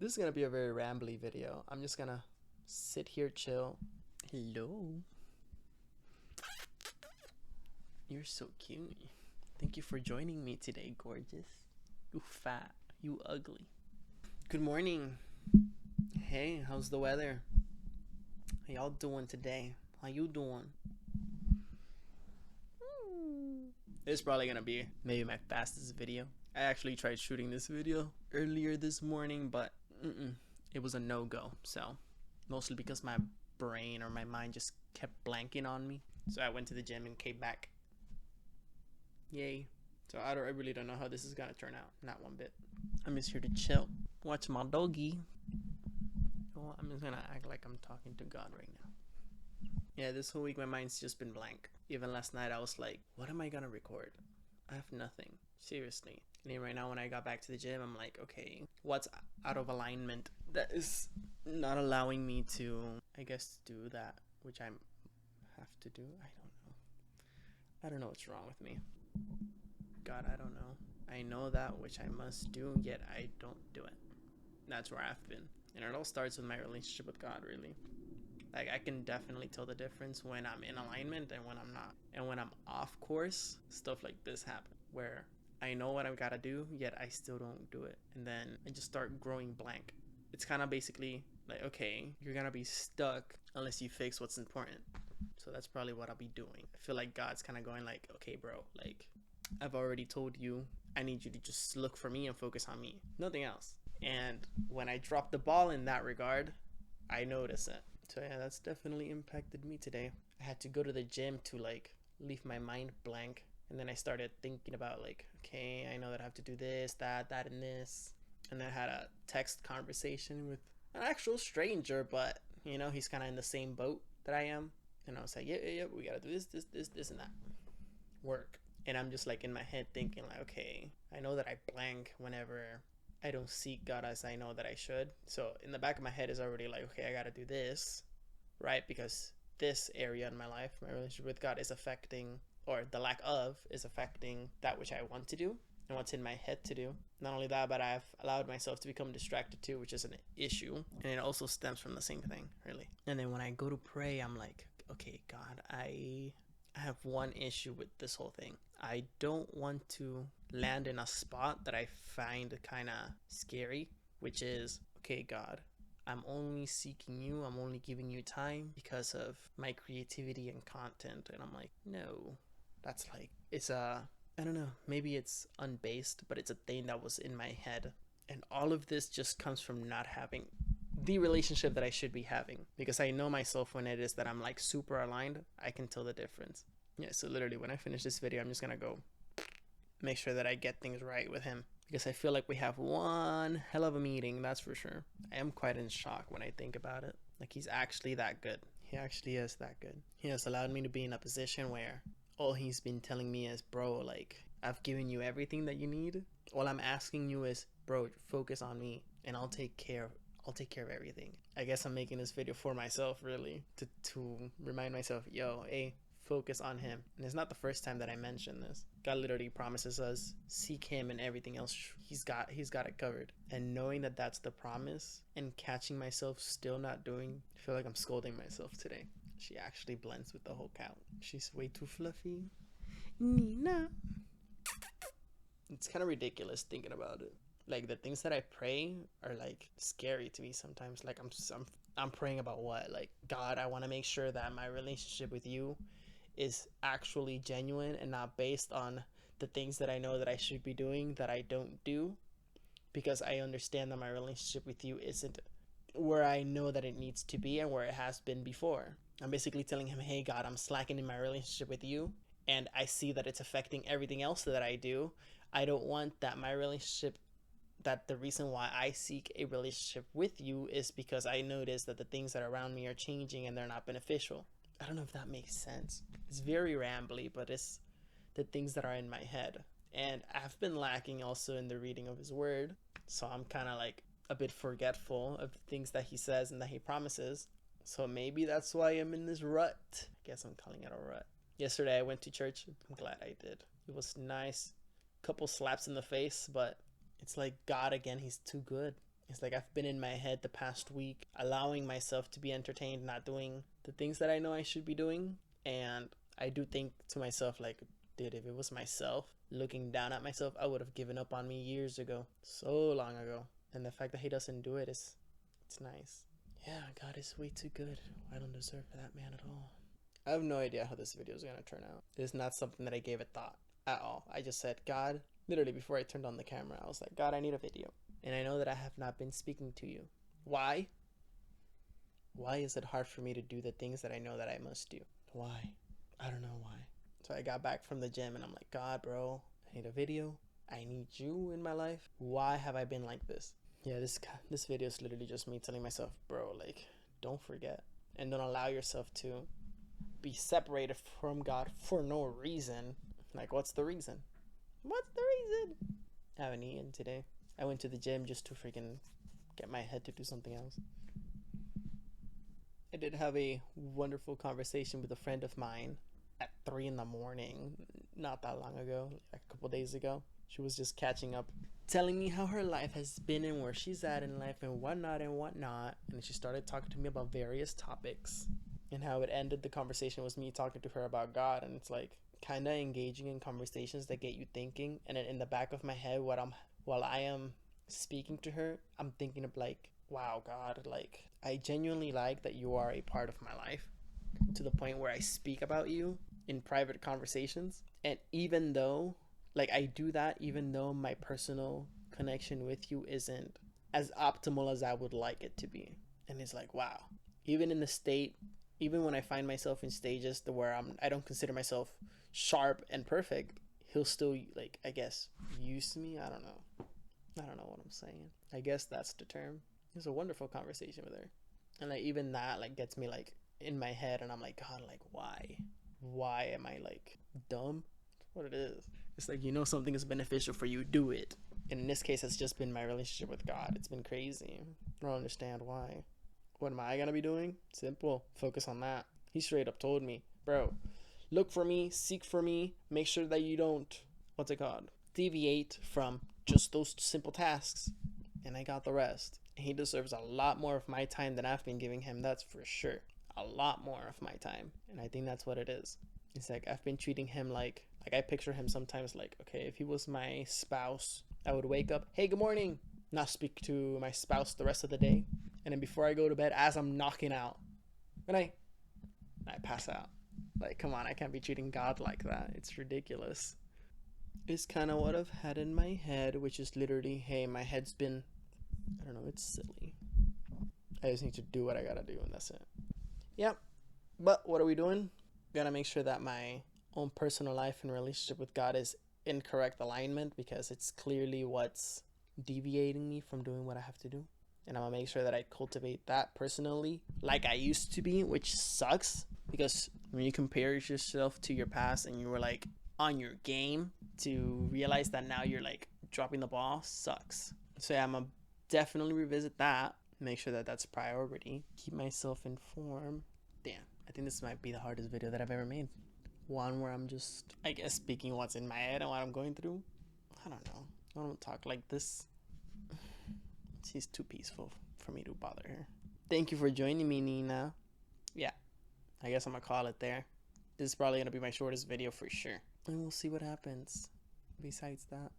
This is gonna be a very rambly video. I'm just gonna sit here, chill. Hello. You're so cute. Thank you for joining me today, gorgeous. You fat. You ugly. Good morning. Hey, how's the weather? How y'all doing today? How you doing? It's probably gonna be maybe my fastest video. I actually tried shooting this video earlier this morning, but it was a no-go. So mostly because my brain or my mind just kept blanking on me. So I went to the gym and came back. Yay. So I really don't know how this is gonna turn out. Not one bit. I'm just here to chill, watch my doggy. Oh, I'm just gonna act like I'm talking to God right now. Yeah, this whole week my mind's just been blank. Even last night I was like, what am I gonna record? I have nothing. Seriously. And then right now when I got back to the gym, I'm like, okay, what's out of alignment that is not allowing me to, I guess, do that, which I have to do? I don't know what's wrong with me. God, I don't know. I know that which I must do, yet I don't do it. That's where I've been. And it all starts with my relationship with God, really. Like, I can definitely tell the difference when I'm in alignment and when I'm not. And when I'm off course, stuff like this happen, where I know what I've got to do, yet I still don't do it. And then I just start growing blank. It's kind of basically like, okay, you're going to be stuck unless you fix what's important. So that's probably what I'll be doing. I feel like God's kind of going like, okay, bro, like, I've already told you, I need you to just look for me and focus on me. Nothing else. And when I drop the ball in that regard, I notice it. So yeah, that's definitely impacted me today. I had to go to the gym to like leave my mind blank. And then I started thinking about like, okay, I know that I have to do this, that, and this. And then I had a text conversation with an actual stranger, but you know, he's kind of in the same boat that I am. And I was like, yeah, we gotta do this, and that. Work. And I'm just like in my head thinking like, okay, I know that I blank whenever I don't seek God as I know that I should. So in the back of my head is already like, okay, I gotta do this, right? Because this area in my life, my relationship with God, is affecting, or the lack of, is affecting that which I want to do and what's in my head to do. Not only that, but I've allowed myself to become distracted too, which is an issue. And it also stems from the same thing, really. And then when I go to pray, I'm like, okay, God, I have one issue with this whole thing. I don't want to land in a spot that I find kind of scary, which is, okay, God, I'm only seeking you, I'm only giving you time because of my creativity and content. And I'm like, no, that's like, it's I don't know, maybe it's unbased, but it's a thing that was in my head. And all of this just comes from not having the relationship that I should be having, because I know myself when it is that I'm like super aligned. I can tell the difference. Yeah, so literally when I finish this video, I'm just gonna go make sure that I get things right with him, because I feel like we have one hell of a meeting, that's for sure. I am quite in shock when I think about it. Like, he's actually that good. He actually is that good. He has allowed me to be in a position where all he's been telling me is, bro, like, I've given you everything that you need. All I'm asking you is, bro, focus on me and I'll take care of everything. I guess I'm making this video for myself, really, to remind myself, yo, hey, focus on him. And it's not the first time that I mention this. God literally promises us, seek him and everything else, he's got it covered. And knowing that that's the promise and catching myself still not doing, I feel like I'm scolding myself today. She actually blends with the whole cow. She's way too fluffy. Nina. It's kind of ridiculous thinking about it. Like, the things that I pray are like scary to me sometimes. Like, I'm praying about what? Like, God, I want to make sure that my relationship with you is actually genuine and not based on the things that I know that I should be doing that I don't do, because I understand that my relationship with you isn't where I know that it needs to be and where it has been before. I'm basically telling him, hey, God, I'm slacking in my relationship with you, and I see that it's affecting everything else that I do. I don't want that my relationship, that the reason why I seek a relationship with you is because I notice that the things that are around me are changing and they're not beneficial. I don't know if that makes sense. It's very rambly, but it's the things that are in my head. And I've been lacking also in the reading of his word. So I'm kind of like a bit forgetful of the things that he says and that he promises. So maybe that's why I'm in this rut. I guess I'm calling it a rut. Yesterday I went to church. I'm glad I did. It was nice. Couple slaps in the face, but it's like God again. He's too good. It's like I've been in my head the past week, allowing myself to be entertained, not doing the things that I know I should be doing. And I do think to myself, like, dude, if it was myself looking down at myself, I would have given up on me years ago, so long ago. And the fact that he doesn't do it is, it's nice. Yeah, God is way too good. I don't deserve that man at all. I have no idea how this video is going to turn out. It's not something that I gave a thought at all. I just said, God, literally before I turned on the camera, I was like, God, I need a video. And I know that I have not been speaking to you. Why? Why is it hard for me to do the things that I know that I must do? Why? I don't know why. So I got back from the gym and I'm like, God, bro, I need a video. I need you in my life. Why have I been like this? Yeah, this video is literally just me telling myself, bro, like, don't forget. And don't allow yourself to be separated from God for no reason. Like, what's the reason? What's the reason? I haven't eaten today. I went to the gym just to freaking get my head to do something else. I did have a wonderful conversation with a friend of mine at 3 in the morning, not that long ago, a couple days ago. She was just catching up, telling me how her life has been and where she's at in life and whatnot and whatnot. And she started talking to me about various topics, and how it ended the conversation was me talking to her about God. And it's like kind of engaging in conversations that get you thinking. And then in the back of my head, while I am speaking to her, I'm thinking of like, wow, God, like, I genuinely like that you are a part of my life, to the point where I speak about you in private conversations. And even though, like, I do that even though my personal connection with you isn't as optimal as I would like it to be. And it's like, wow, even in the state, even when I find myself in stages to where I don't consider myself sharp and perfect, he'll still, like, I guess, use me. I don't know what I'm saying. I guess that's the term. It was a wonderful conversation with her. And like, even that, like, gets me like in my head, and I'm like, God, like, why am I like dumb? That's what it is. It's like, you know, something is beneficial for you, do it. And in this case, it's just been my relationship with God. It's been crazy. I don't understand why. What am I gonna be doing? Simple. Focus on that. He straight up told me, bro, look for me, seek for me, make sure that you don't, what's it called, deviate from just those simple tasks. And I got the rest. He deserves a lot more of my time than I've been giving him, that's for sure. A lot more of my time. And I think that's what it is. It's like I've been treating him like I picture him sometimes like, okay, if he was my spouse, I would wake up, hey, good morning, not speak to my spouse the rest of the day. And then before I go to bed, as I'm knocking out, good night, I pass out. Like, come on, I can't be treating God like that. It's ridiculous. It's kind of what I've had in my head, which is literally, hey, my head's been, I don't know, it's silly. I just need to do what I gotta do, and that's it. Yep. But what are we doing? Gotta make sure that my own personal life and relationship with God is in correct alignment, because it's clearly what's deviating me from doing what I have to do. And I'm gonna make sure that I cultivate that personally like I used to be, which sucks, because when you compare yourself to your past and you were like on your game, to realize that now you're like dropping the ball sucks. So yeah, I'm gonna definitely revisit that, make sure that that's priority, keep myself informed. Damn, I think this might be the hardest video that I've ever made. One where I'm just, I guess, speaking what's in my head and what I'm going through. I don't know, I don't talk like this. She's too peaceful for me to bother her. Thank you for joining me, Nina. Yeah, I guess I'm gonna call it there. This is probably gonna be my shortest video for sure. And we'll see what happens besides that.